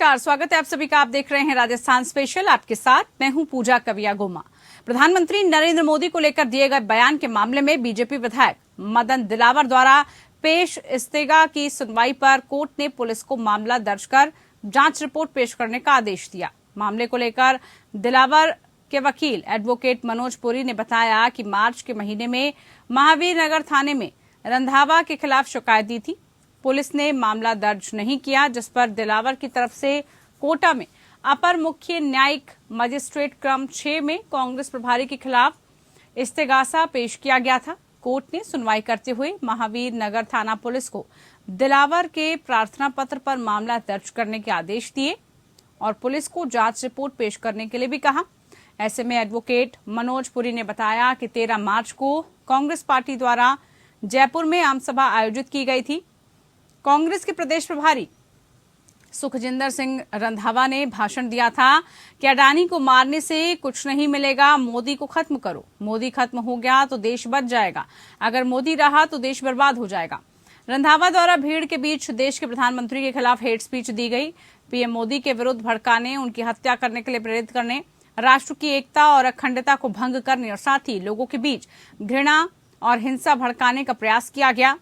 नमस्कार, स्वागत है आप सभी का। आप देख रहे हैं राजस्थान स्पेशल। आपके साथ मैं हूं पूजा कविया गोमा। प्रधानमंत्री नरेंद्र मोदी को लेकर दिए गए बयान के मामले में बीजेपी विधायक मदन दिलावर द्वारा पेश इस्तीगा की सुनवाई पर कोर्ट ने पुलिस को मामला दर्ज कर जांच रिपोर्ट पेश करने का आदेश दिया। मामले को लेकर दिलावर के वकील एडवोकेट मनोज पुरी ने बताया कि मार्च के महीने में महावीर नगर थाने में रंधावा के खिलाफ शिकायत दी थी। पुलिस ने मामला दर्ज नहीं किया, जिस पर दिलावर की तरफ से कोटा में अपर मुख्य न्यायिक मजिस्ट्रेट क्रम 6 में कांग्रेस प्रभारी के खिलाफ इस्तेगासा पेश किया गया था। कोर्ट ने सुनवाई करते हुए महावीर नगर थाना पुलिस को दिलावर के प्रार्थना पत्र पर मामला दर्ज करने के आदेश दिए और पुलिस को जांच रिपोर्ट पेश करने के लिए भी कहा। ऐसे में एडवोकेट मनोज पुरी ने बताया कि 13 मार्च को कांग्रेस पार्टी द्वारा जयपुर में आमसभा आयोजित की गई थी। कांग्रेस के प्रदेश प्रभारी सुखजिंदर सिंह रंधावा ने भाषण दिया था कि अडानी को मारने से कुछ नहीं मिलेगा, मोदी को खत्म करो। मोदी खत्म हो गया तो देश बच जाएगा, अगर मोदी रहा तो देश बर्बाद हो जाएगा। रंधावा द्वारा भीड़ के बीच देश के प्रधानमंत्री के खिलाफ हेट स्पीच दी गई। पीएम मोदी के विरुद्ध भड़काने, उनकी हत्या करने के लिए प्रेरित करने, राष्ट्र की एकता और अखंडता को भंग करने और साथ ही लोगों के बीच घृणा और हिंसा भड़काने का प्रयास किया गया,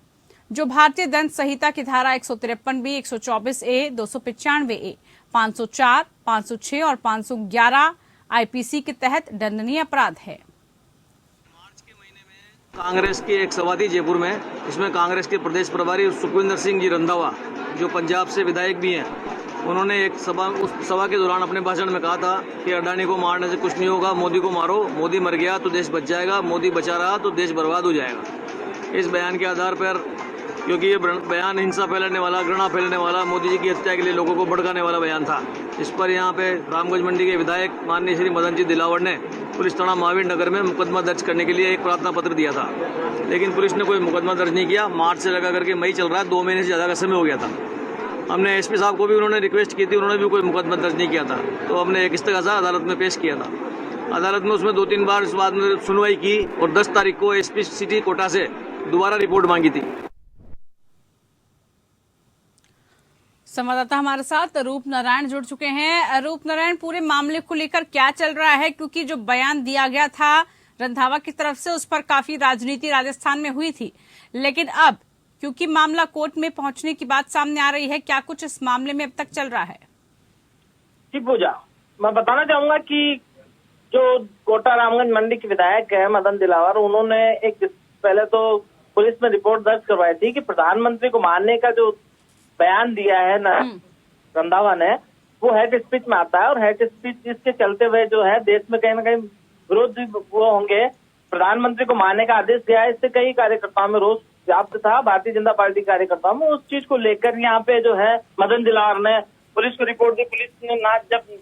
जो भारतीय दंड संहिता की धारा 153B, 124A, 295A, 504, 506 और 511 आईपीसी के तहत दंडनीय अपराध है। मार्च के महीने में कांग्रेस की एक सभा थी जयपुर में। इसमें कांग्रेस के प्रदेश प्रभारी सुखविंदर सिंह जी रंधावा, जो पंजाब से विधायक भी हैं, उन्होंने उस सभा के दौरान अपने भाषण में कहा था कि अडानी को मारने से कुछ नहीं होगा, मोदी को मारो, मोदी मर गया तो देश बच जाएगा, मोदी बचा रहा तो देश बर्बाद हो जाएगा। इस बयान के आधार पर, क्योंकि ये बयान हिंसा फैलाने वाला, घृणा फैलाने वाला, मोदी जी की हत्या के लिए लोगों को भड़काने वाला बयान था, इस पर यहाँ पे रामगंज मंडी के विधायक माननीय श्री मदन जी दिलावर ने पुलिस थाना महावीर नगर में मुकदमा दर्ज करने के लिए एक प्रार्थना पत्र दिया था, लेकिन पुलिस ने कोई मुकदमा दर्ज नहीं किया। मार्च से लगा करके मई चल रहा है, 2 महीने से ज्यादा का समय हो गया था। हमने एसपी साहब को भी उन्होंने रिक्वेस्ट की थी, उन्होंने भी कोई मुकदमा दर्ज नहीं किया था। तो हमने एक इस्तेगासा अदालत में पेश किया था। अदालत में उसमें 2-3 बार इस बात में सुनवाई की और 10 तारीख को एसपी सिटी कोटा से दोबारा रिपोर्ट मांगी थी। संवाददाता हमारे साथ रूप नारायण जुड़ चुके हैं। रूप नारायण, पूरे मामले को लेकर क्या चल रहा है? क्योंकि जो बयान दिया गया था रंधावा की तरफ से, उस पर काफी राजनीति राजस्थान में हुई थी, लेकिन अब क्योंकि मामला कोर्ट में पहुंचने की बात सामने आ रही है, क्या कुछ इस मामले में अब तक चल रहा है? जी पूजा, मैं बताना चाहूंगा कि जो कोटा रामगंज मंडी के विधायक है मदन दिलावर, उन्होंने एक पहले तो पुलिस में रिपोर्ट दर्ज करवाई थी कि प्रधानमंत्री को मारने का जो बयान दिया है ना रंधावा ने, वो हेट स्पीच में आता है और हेट स्पीच इसके चलते हुए जो है देश में कहीं ना कहीं विरोध वो होंगे। प्रधानमंत्री को मारने का आदेश दिया है, इससे कई कार्यकर्ताओं में रोष व्याप्त था, भारतीय जनता पार्टी कार्यकर्ताओं में। उस चीज को लेकर यहाँ पे जो है मदन दिलावर ने पुलिस को रिपोर्ट दी। पुलिस ने ना जब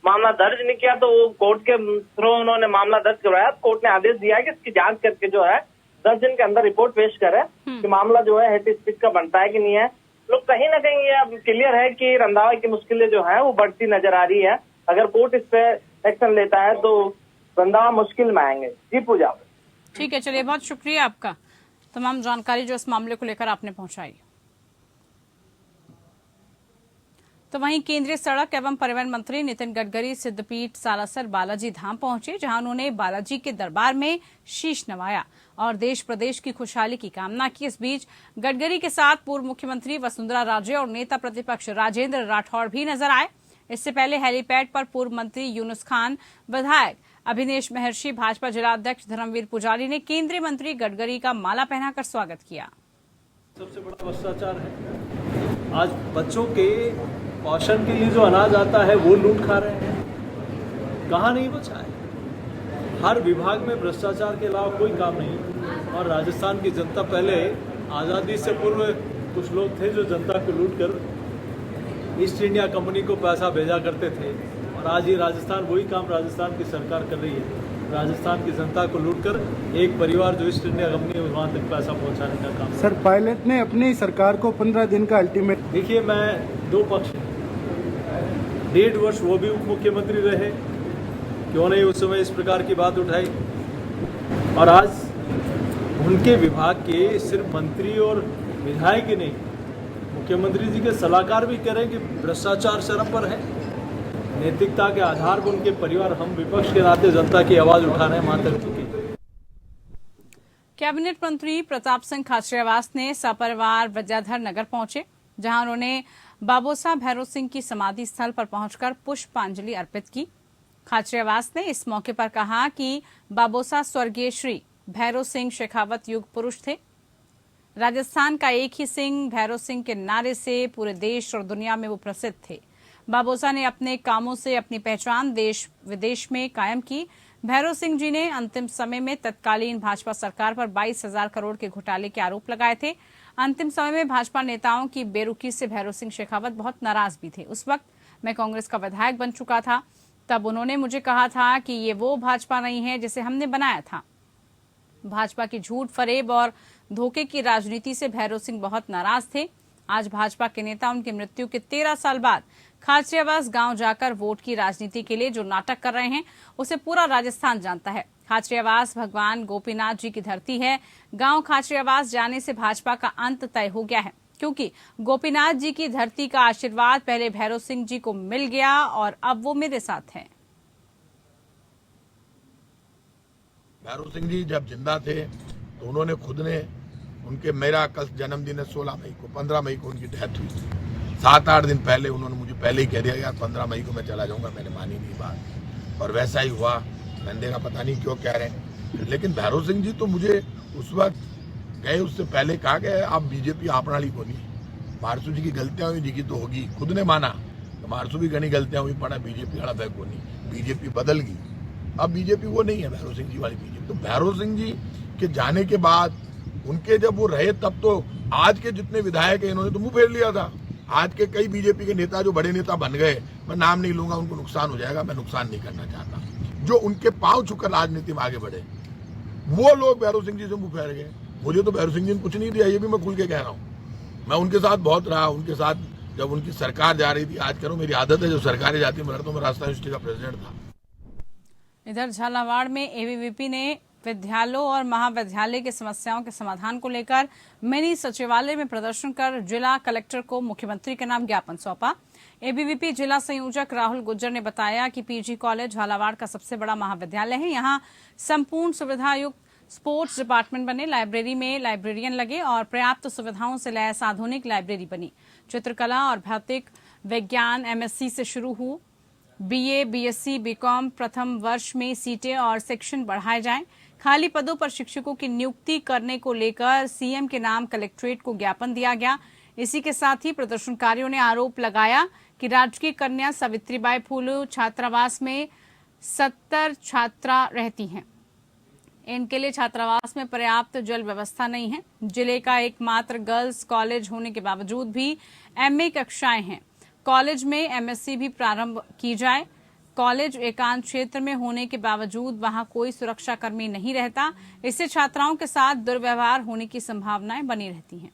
मामला दर्ज नहीं किया तो वो कोर्ट के थ्रू उन्होंने मामला दर्ज करवाया। कोर्ट ने आदेश दिया है कि इसकी जांच करके जो है 10 दिन के अंदर रिपोर्ट पेश करे कि मामला जो है हेट स्पीच का बनता है कि नहीं है। लोग कहीं ना कहीं ये अब क्लियर है कि रंधावा की मुश्किलें जो है वो बढ़ती नजर आ रही है। अगर कोर्ट इस पे एक्शन लेता है तो रंधावा मुश्किल में आएंगे। जी पूजा, ठीक है, चलिए, बहुत शुक्रिया आपका तमाम जानकारी जो इस मामले को लेकर आपने पहुंचाई। तो वहीं केंद्रीय सड़क एवं परिवहन मंत्री नितिन गडकरी सिद्धपीठ सालासर बालाजी धाम पहुंचे, जहां उन्होंने बालाजी के दरबार में शीश नवाया और देश प्रदेश की खुशहाली की कामना की। इस बीच गडकरी के साथ पूर्व मुख्यमंत्री वसुंधरा राजे और नेता प्रतिपक्ष राजेंद्र राठौड़ भी नजर आए। इससे पहले हेलीपैड पर पूर्व मंत्री यूनुस खान, विधायक अभिनेश महर्षि, भाजपा जिलाध्यक्ष धर्मवीर पुजारी ने केंद्रीय मंत्री गडकरी का माला पहनाकर स्वागत किया। सबसे बड़ा भ्रष्टाचार है। आज बच्चों के पोषण के लिए जो अनाज आता है वो लूट खा रहे हैं। कहाँ नहीं बचा है? हर विभाग में भ्रष्टाचार के अलावा कोई काम नहीं। और राजस्थान की जनता, पहले आज़ादी से पूर्व कुछ लोग थे जो जनता को लूट कर ईस्ट इंडिया कंपनी को पैसा भेजा करते थे, और आज ये राजस्थान वही काम राजस्थान की सरकार कर रही है। राजस्थान की जनता को लूटकर एक परिवार जो ईस्ट इंडिया कंपनी है वहाँ तक पैसा पहुँचाने का काम। सर, पायलट ने अपनी सरकार को 15 दिन का अल्टीमेट। देखिए, मैं 2 पक्ष, 1.5 वर्ष वो भी उप मुख्यमंत्री रहे, क्यों नहीं उस समय इस प्रकार की बात उठाई। और आज उनके विभाग के सिर्फ मंत्री और विधायक ही नहीं, मुख्यमंत्री जी के सलाहकार भी कह रहे हैं कि भ्रष्टाचार चरम पर है। नैतिकता के आधार पर उनके परिवार, हम विपक्ष के नाते जनता की आवाज उठा रहे हैं वहां तक चुके। कैबिनेट मंत्री प्रताप सिंह खाचरियावास ने सपरिवार विद्याधर नगर पहुंचे, जहां उन्होंने बाबोसा भैरव सिंह की समाधि स्थल पर पहुंचकर पुष्पांजलि अर्पित की। खाचरियावास ने इस मौके पर कहा कि बाबोसा स्वर्गीय श्री भैरव सिंह शेखावत युग पुरुष थे। राजस्थान का एक ही सिंह भैरव सिंह के नारे से पूरे देश और दुनिया में वो प्रसिद्ध थे। बाबोसा ने अपने कामों से अपनी पहचान देश विदेश में कायम की। भैरव सिंह जी ने अंतिम समय में तत्कालीन भाजपा सरकार पर 22,000 करोड़ के घोटाले के आरोप लगाए थे। अंतिम समय में भाजपा नेताओं की बेरुखी से भैरव सिंह शेखावत बहुत नाराज भी थे। उस वक्त मैं कांग्रेस का विधायक बन चुका था। तब उन्होंने मुझे कहा था कि ये वो भाजपा नहीं है जिसे हमने बनाया था। भाजपा की झूठ, फरेब और धोखे की राजनीति से भैरव सिंह बहुत नाराज थे। आज भाजपा के नेता उनकी मृत्यु के 13 साल बाद खाचरियावास गांव जाकर वोट की राजनीति के लिए जो नाटक कर रहे हैं, उसे पूरा राजस्थान जानता है। खाचरियावास भगवान गोपीनाथ जी की धरती है। गांव खाचरियावास जाने से भाजपा का अंत तय हो गया है, क्योंकि गोपीनाथ जी की धरती का आशीर्वाद पहले भैरव सिंह जी को मिल गया और अब वो मेरे साथ हैं। भैरव सिंह जी जब जिंदा थे तो उन्होंने खुद ने, उनके मेरा कल जन्मदिन है 16 मई को, 15 मई को उनकी डेथ हुई। 7-8 दिन पहले उन्होंने मुझे पहले ही कह दिया यार 15 मई को मैं चला जाऊंगा। मैंने मानी नहीं बात और वैसा ही हुआ। मैंने देखा पता नहीं क्यों कह रहे हैं, लेकिन भैरव सिंह जी तो मुझे उस वक्त गए उससे पहले कहा गया आप बीजेपी आपना ली को नहीं, मारसू जी की गलतियां हुई जी की तो होगी, खुद ने माना तो मारसू भी घनी गलतियां हुई, पड़ा बीजेपी वाला बैग को नहीं, बीजेपी बदल गई। अब बीजेपी वो नहीं है भैरव सिंह जी वाली बीजेपी। तो भैरव सिंह जी के जाने के बाद उनके जब वो रहे तब तो आज के जितने विधायक है इन्होंने तो मुंह फेर लिया था। आज के कई बीजेपी के नेता जो बड़े नेता बन गए, मैं नाम नहीं लूंगा, उनको नुकसान हो जाएगा, मैं नुकसान नहीं करना चाहता। जो उनके पांव छूकर राजनीति में आगे बढ़े वो लोग भैरव सिंह जी से मुंह फेर गए। मुझे तो भैरव सिंह जी ने कुछ नहीं दिया, ये भी मैं खुल के कह रहा हूँ। मैं उनके साथ बहुत रहा, उनके साथ जब उनकी सरकार जा रही थी, आज करो मेरी आदत है जब सरकारें जाती है मैं लड़ता हूं, मैं राजस्थान यूनिवर्सिटी का प्रेसिडेंट था। इधर झालावाड़ में एबीवीपी ने विद्यालयों और महाविद्यालय की समस्याओं के समाधान को लेकर मिनी सचिवालय में प्रदर्शन कर जिला कलेक्टर को मुख्यमंत्री के नाम ज्ञापन सौंपा। एबीवीपी जिला संयोजक राहुल गुज्जर ने बताया कि पीजी कॉलेज झालावाड़ का सबसे बड़ा महाविद्यालय है। यहाँ संपूर्ण सुविधायुक्त स्पोर्ट्स डिपार्टमेंट बने, लाइब्रेरी में लाइब्रेरियन लगे और पर्याप्त सुविधाओं से लैस आधुनिक लाइब्रेरी बनी। चित्रकला और भौतिक विज्ञान एमएससी से शुरू हुई। बीए, बीएससी, बीकॉम प्रथम वर्ष में सीटें और सेक्शन बढ़ाए जाएं। खाली पदों पर शिक्षकों की नियुक्ति करने को लेकर सीएम के नाम कलेक्ट्रेट को ज्ञापन दिया गया। इसी के साथ ही प्रदर्शनकारियों ने आरोप लगाया कि राजकीय कन्या सावित्रीबाई फूले छात्रावास में 70 छात्रा रहती हैं। इनके लिए छात्रावास में पर्याप्त जल व्यवस्था नहीं है। जिले का एकमात्र गर्ल्स कॉलेज होने के बावजूद भी एमए कक्षाएं हैं। कॉलेज में एमएससी भी प्रारंभ की जाए। कॉलेज एकांत क्षेत्र में होने के बावजूद वहां कोई सुरक्षा कर्मी नहीं रहता। इससे छात्राओं के साथ दुर्व्यवहार होने की संभावनाएं बनी रहती हैं।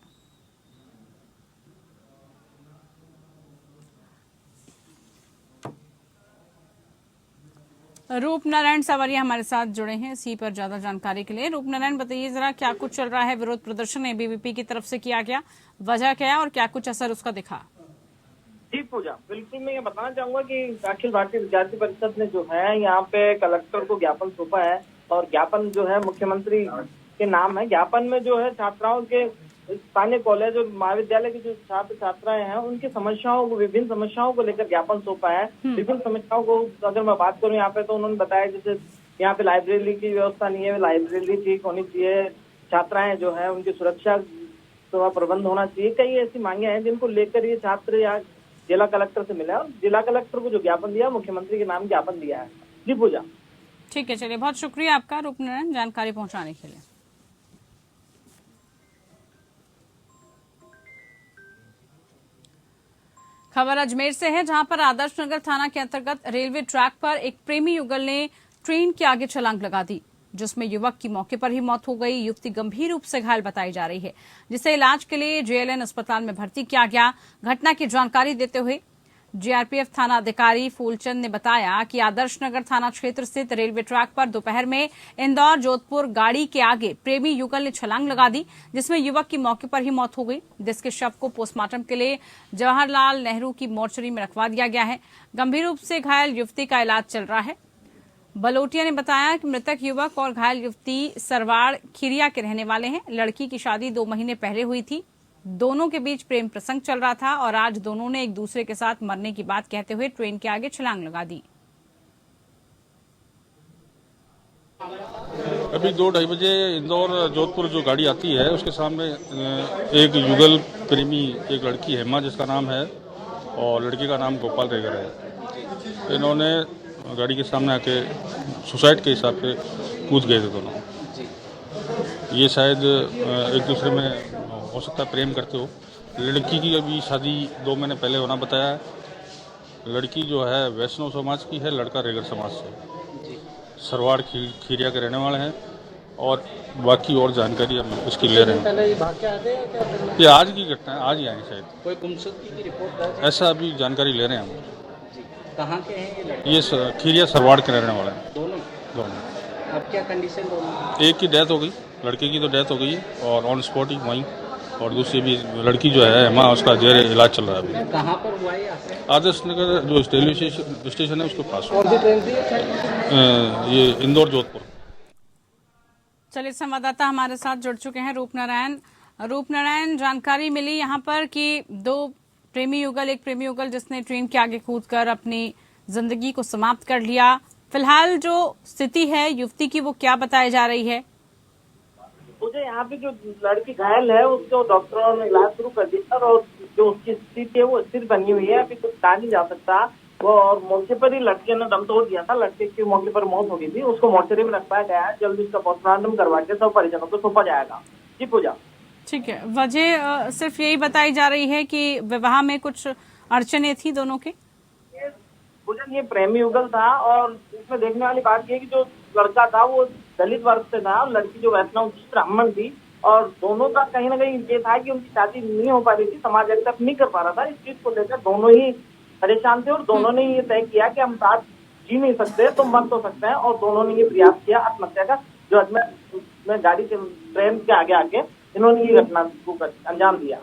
रूपनारायण सावरिया हमारे साथ जुड़े हैं इसी पर ज्यादा जानकारी के लिए। रूपनारायण, बताइए जरा क्या कुछ चल रहा है? विरोध प्रदर्शन एबीवीपी की तरफ से किया गया, वजह क्या है और क्या कुछ असर उसका दिखा? जी पूजा, बिल्कुल मैं ये बताना चाहूंगा कि अखिल भारतीय विद्यार्थी परिषद ने जो है यहाँ पे कलेक्टर को ज्ञापन सौंपा है और ज्ञापन जो है मुख्यमंत्री के नाम है। ज्ञापन में जो है छात्राओं के स्थानीय कॉलेज और महाविद्यालय के जो छात्र छात्राएं हैं उनकी समस्याओं को, विभिन्न समस्याओं को लेकर ज्ञापन सौंपा है। विभिन्न समस्याओं को अगर मैं बात करूँ यहाँ पे तो उन्होंने बताया जैसे यहाँ पे लाइब्रेरी की व्यवस्था नहीं है, लाइब्रेरी ठीक होनी चाहिए, छात्राएं जो है उनकी सुरक्षा का प्रबंध होना चाहिए। कई ऐसी मांगे हैं जिनको लेकर ये छात्र यहाँ जिला कलेक्टर से मिला और जिला कलेक्टर को जो ज्ञापन दिया मुख्यमंत्री के नाम ज्ञापन दिया है। जी पूजा। ठीक है, चलिए बहुत शुक्रिया आपका रूपनारायण जानकारी पहुंचाने के लिए। खबर अजमेर से है, जहां पर आदर्श नगर थाना के अंतर्गत रेलवे ट्रैक पर एक प्रेमी युगल ने ट्रेन के आगे छलांग लगा दी, जिसमें युवक की मौके पर ही मौत हो गई। युवती गंभीर रूप से घायल बताई जा रही है, जिसे इलाज के लिए जेएलएन अस्पताल में भर्ती किया गया। घटना की जानकारी देते हुए जीआरपीएफ थाना अधिकारी फूलचंद ने बताया कि आदर्श नगर थाना क्षेत्र स्थित रेलवे ट्रैक पर दोपहर में इंदौर जोधपुर गाड़ी के आगे प्रेमी युगल ने छलांग लगा दी, जिसमें युवक की मौके पर ही मौत हो गई, जिसके शव को पोस्टमार्टम के लिए जवाहरलाल नेहरू की मोर्चरी में रखवा दिया गया है। गंभीर रूप से घायल युवती का इलाज चल रहा है। बलोटिया ने बताया कि मृतक युवक और घायल युवती सरवाड़ खीरिया के रहने वाले हैं। लड़की की शादी 2 महीने पहले हुई थी। दोनों के बीच प्रेम प्रसंग चल रहा था और आज दोनों ने एक दूसरे के साथ मरने की बात कहते हुए ट्रेन के आगे छलांग लगा दी। अभी 2-2:30 बजे इंदौर जोधपुर जो गाड़ी आती है उसके सामने एक युगल प्रेमी एक लड़की हेमा जिसका नाम है और लड़की का नाम गोपाल रेगर है। इन्होंने गाड़ी के सामने आके सुसाइड के हिसाब से कूद गए थे दोनों। ये शायद एक दूसरे में हो सकता है प्रेम करते हो। लड़की की अभी शादी 2 महीने पहले होना बताया है। लड़की जो है वैष्णव समाज की है, लड़का रेगर समाज से, सरवाड़ खीरिया के रहने वाले हैं और बाकी और जानकारी हम इसकी ले रहे हैं। ये आज की घटना है, आज ही आए शायद। कोई गुमशुदगी की रिपोर्ट ऐसा अभी जानकारी ले रहे हैं हम। कहाँ के हैं ये लड़के? ये खीरिया सरवाड़ के रहने वाले हैं दोनों। अब क्या कंडीशन दोनों? एक की डेथ हो गई, लड़के की तो डेथ हो गई है और ऑन स्पॉट ही वहीं, और दूसरी भी लड़की जो है हेमा उसका जेर इलाज चल रहा है अभी। कहाँ पर हुआ है? आदर्श नगर जो रेलवे स्टेशन है उसके पास। कौन सी ट्रेन थी? ये इंदौर जोधपुर। चलिए, संवाददाता हमारे साथ जुड़ चुके हैं रूपनारायण। जानकारी मिली यहाँ पर कि 2 प्रेमी युगल, एक प्रेमी युगल जिसने ट्रेन के आगे कूदकर अपनी जिंदगी को समाप्त कर लिया। फिलहाल जो स्थिति है युवती की वो क्या बताई जा रही है? मुझे यहाँ पे जो लड़की घायल है उसको डॉक्टरों ने इलाज शुरू कर दिया और जो उसकी स्थिति है वो स्थिर बनी हुई है। अभी कुछ कहा नहीं जा सकता। वो और मौके पर ही लड़के ने दम तोड़ दिया था। लड़के की मौके पर मौत हो गई थी। उसको मोर्चरी में रखवाया गया है। जल्दी उसका पोस्टमार्टम करवा के सब परिजनों को सौंपा जाएगा। जी पूजा। ठीक है, वजह सिर्फ यही बताई जा रही है कि विवाह में कुछ अड़चने थी दोनों के। पूजन ये प्रेमी युगल था और इसमें देखने वाली बात ये कि जो लड़का था वो दलित वर्ग से था और लड़की जो वैष्णव ब्राह्मण थी और दोनों का कहीं ना कहीं ये था कि उनकी शादी नहीं हो पा रही थी, समाज एक्सेप्ट नहीं कर पा रहा था। इस चीज को लेकर दोनों ही परेशान थे और दोनों ने ये तय किया कि हम साथ जी नहीं सकते तो मर तो सकते हैं और दोनों ने ये प्रयास किया आत्महत्या का। जो में गाड़ी के ट्रेन के आगे आके इन्होंने ये घटना को अंजाम दिया।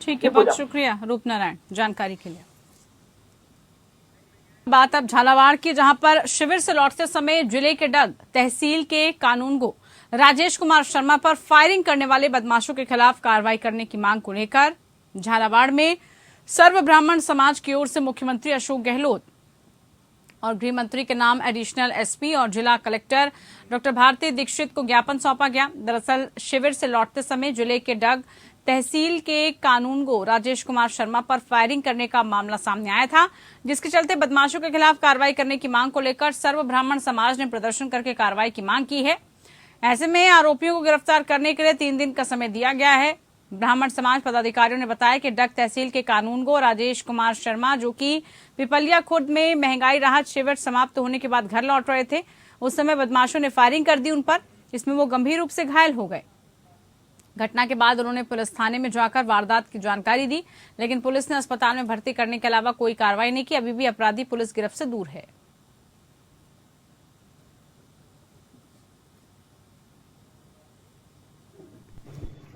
ठीक है, बहुत शुक्रिया रूपनारायण जानकारी के लिए। बात अब झालावाड़ की, जहां पर शिविर से लौटते समय जिले के डग तहसील के कानूनगो राजेश कुमार शर्मा पर फायरिंग करने वाले बदमाशों के खिलाफ कार्रवाई करने की मांग को लेकर झालावाड़ में सर्व ब्राह्मण समाज की ओर से मुख्यमंत्री अशोक गहलोत और गृह मंत्री के नाम एडिशनल एसपी और जिला कलेक्टर डॉक्टर भारती दीक्षित को ज्ञापन सौंपा गया। दरअसल शिविर से लौटते समय जिले के डग तहसील के कानूनगो राजेश कुमार शर्मा पर फायरिंग करने का मामला सामने आया था, जिसके चलते बदमाशों के खिलाफ कार्रवाई करने की मांग को लेकर सर्व ब्राह्मण समाज ने प्रदर्शन करके कार्रवाई की मांग की है। ऐसे में आरोपियों को गिरफ्तार करने के लिए 3 दिन का समय दिया गया है। ब्राह्मण समाज पदाधिकारियों ने बताया कि डग तहसील के कानूनगो राजेश कुमार शर्मा, जो कि पिपलिया खुर्द में महंगाई राहत शिविर समाप्त होने के बाद घर लौट रहे थे, उस समय बदमाशों ने फायरिंग कर दी उन पर। इसमें वो गंभीर रूप से घायल हो गए। घटना के बाद उन्होंने पुलिस थाने में जाकर वारदात की जानकारी दी, लेकिन पुलिस ने अस्पताल में भर्ती करने के अलावा कोई कार्रवाई नहीं की। अभी भी अपराधी पुलिस गिरफ्त से दूर है।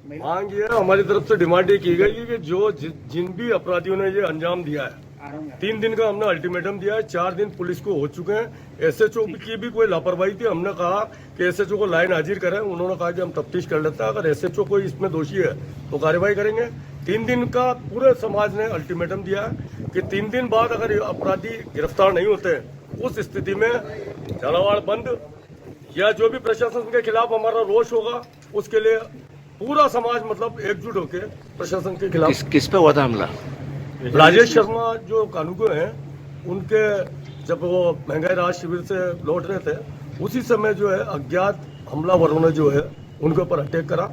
मांग ये हमारी तरफ से डिमांड ये की गई है कि जो जिन भी अपराधियों ने ये अंजाम दिया है, 3 दिन का हमने अल्टीमेटम दिया है। 4 दिन पुलिस को हो चुके हैं। एसएचओ की भी कोई लापरवाही थी। हमने कहा कि एसएचओ को लाइन हाजिर करें। उन्होंने कहा कि हम तफ्तीश कर लेते हैं, अगर एसएचओ कोई इसमें दोषी है तो कार्रवाई करेंगे। 3 दिन का पूरे समाज ने अल्टीमेटम दिया है कि 3 दिन बाद अगर अपराधी गिरफ्तार नहीं होते उस स्थिति में झालावाड़ बंद या जो भी प्रशासन के खिलाफ हमारा रोष होगा उसके लिए पूरा समाज मतलब एकजुट होकर प्रशासन के खिलाफ। किस पे हुआ था हमला? राजेश शर्मा जो कानूनगो हैं, उनके जब वो महंगाई राहत शिविर से लौट रहे थे उसी समय जो है अज्ञात हमलावरों ने जो है उनके ऊपर अटैक करा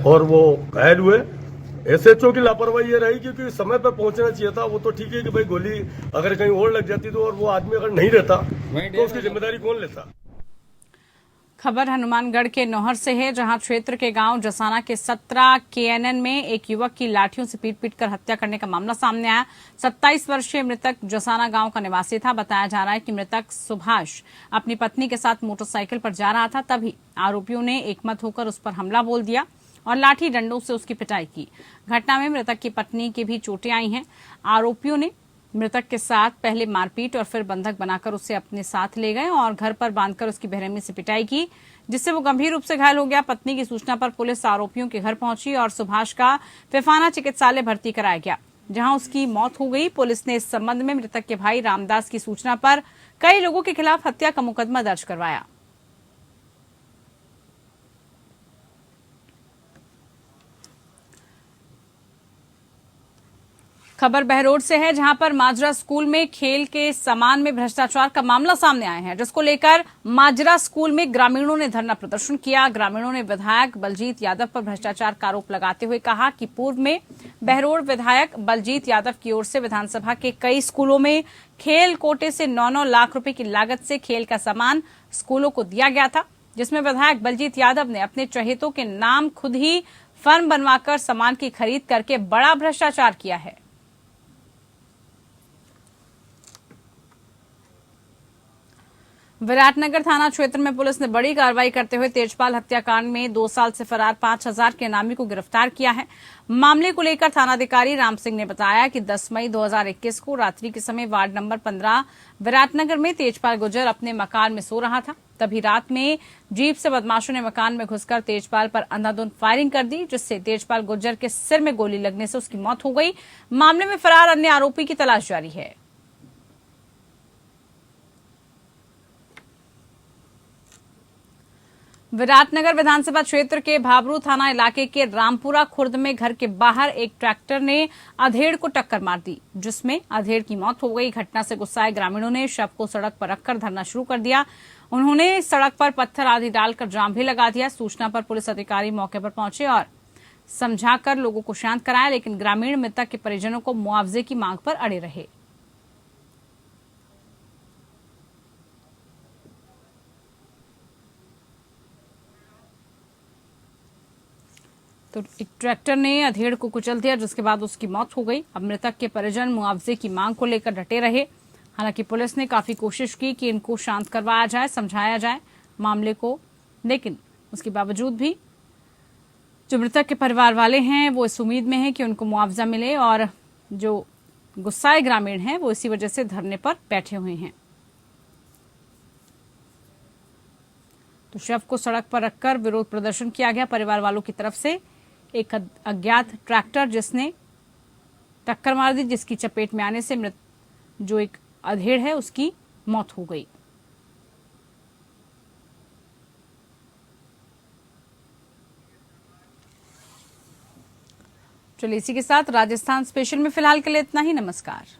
और वो घायल हुए। एसएचओ की लापरवाही ये रही क्योंकि समय पर पहुंचना चाहिए था। वो तो ठीक है कि भाई गोली अगर कहीं और लग जाती तो और वो आदमी अगर नहीं रहता तो उसकी जिम्मेदारी कौन लेता। खबर हनुमानगढ़ के नौहर से है, जहां क्षेत्र के गांव जसाना के 17 KNN में एक युवक की लाठियों से पीट कर हत्या करने का मामला सामने आया। 27 वर्षीय मृतक जसाना गांव का निवासी था। बताया जा रहा है कि मृतक सुभाष अपनी पत्नी के साथ मोटरसाइकिल पर जा रहा था, तभी आरोपियों ने एकमत होकर उस पर हमला बोल दिया और लाठी डंडों से उसकी पिटाई की। घटना में मृतक की पत्नी की भी चोटें आई हैं। आरोपियों ने मृतक के साथ पहले मारपीट और फिर बंधक बनाकर उसे अपने साथ ले गए और घर पर बांधकर उसकी बेरहमी से पिटाई की, जिससे वो गंभीर रूप से घायल हो गया। पत्नी की सूचना पर पुलिस आरोपियों के घर पहुंची और सुभाष का फिफाना चिकित्सालय भर्ती कराया गया, जहां उसकी मौत हो गई। पुलिस ने इस संबंध में मृतक के भाई रामदास की सूचना पर कई लोगों के खिलाफ हत्या का मुकदमा दर्ज करवाया। खबर बहरोड से है, जहां पर माजरा स्कूल में खेल के सामान में भ्रष्टाचार का मामला सामने आया है, जिसको लेकर माजरा स्कूल में ग्रामीणों ने धरना प्रदर्शन किया। ग्रामीणों ने विधायक बलजीत यादव पर भ्रष्टाचार का आरोप लगाते हुए कहा कि पूर्व में बहरोड विधायक बलजीत यादव की ओर से विधानसभा के कई स्कूलों में खेल कोटे से 9-9 लाख रुपए की लागत से खेल का सामान स्कूलों को दिया गया था, जिसमें विधायक बलजीत यादव ने अपने चहेतों के नाम खुद ही फर्म बनवाकर सामान की खरीद करके बड़ा भ्रष्टाचार किया है। विराटनगर थाना क्षेत्र में पुलिस ने बड़ी कार्रवाई करते हुए तेजपाल हत्याकांड में 2 साल से फरार 5000 के इनामी को गिरफ्तार किया है। मामले को लेकर थानाधिकारी राम सिंह ने बताया कि 10 मई 2021 को रात्रि के समय वार्ड नंबर 15 विराटनगर में तेजपाल गुर्जर अपने मकान में सो रहा था। तभी रात में जीप से बदमाशों ने मकान में घुसकर तेजपाल पर अंधाधुंध फायरिंग कर दी, जिससे तेजपाल गुर्जर के सिर में गोली लगने से उसकी मौत हो गई। मामले में फरार अन्य आरोपी की तलाश जारी है। विराटनगर विधानसभा क्षेत्र के भाबरू थाना इलाके के रामपुरा खुर्द में घर के बाहर एक ट्रैक्टर ने अधेड़ को टक्कर मार दी, जिसमें अधेड़ की मौत हो गई। घटना से गुस्साए ग्रामीणों ने शव को सड़क पर रखकर धरना शुरू कर दिया। उन्होंने सड़क पर पत्थर आदि डालकर जाम भी लगा दिया। सूचना पर पुलिस अधिकारी मौके पर पहुंचे और समझाकर लोगों को शांत कराया, लेकिन ग्रामीण मृतक के परिजनों को मुआवजे की मांग पर अड़े रहे। तो एक ट्रैक्टर ने अधेड़ को कुचल दिया, जिसके बाद उसकी मौत हो गई। अब मृतक के परिजन मुआवजे की मांग को लेकर डटे रहे। हालांकि पुलिस ने काफी कोशिश की कि इनको शांत करवाया जाए, समझाया जाए मामले को, लेकिन उसके बावजूद भी जो मृतक के परिवार वाले हैं वो इस उम्मीद में है कि उनको मुआवजा मिले, और जो गुस्साए ग्रामीण हैं वो इसी वजह से धरने पर बैठे हुए हैं। तो शव को सड़क पर रखकर विरोध प्रदर्शन किया गया परिवार वालों की तरफ से। एक अज्ञात ट्रैक्टर जिसने टक्कर मार दी, जिसकी चपेट में आने से मृत जो एक अधेड़ है उसकी मौत हो गई। चलिए इसी के साथ राजस्थान स्पेशल में फिलहाल के लिए इतना ही। नमस्कार।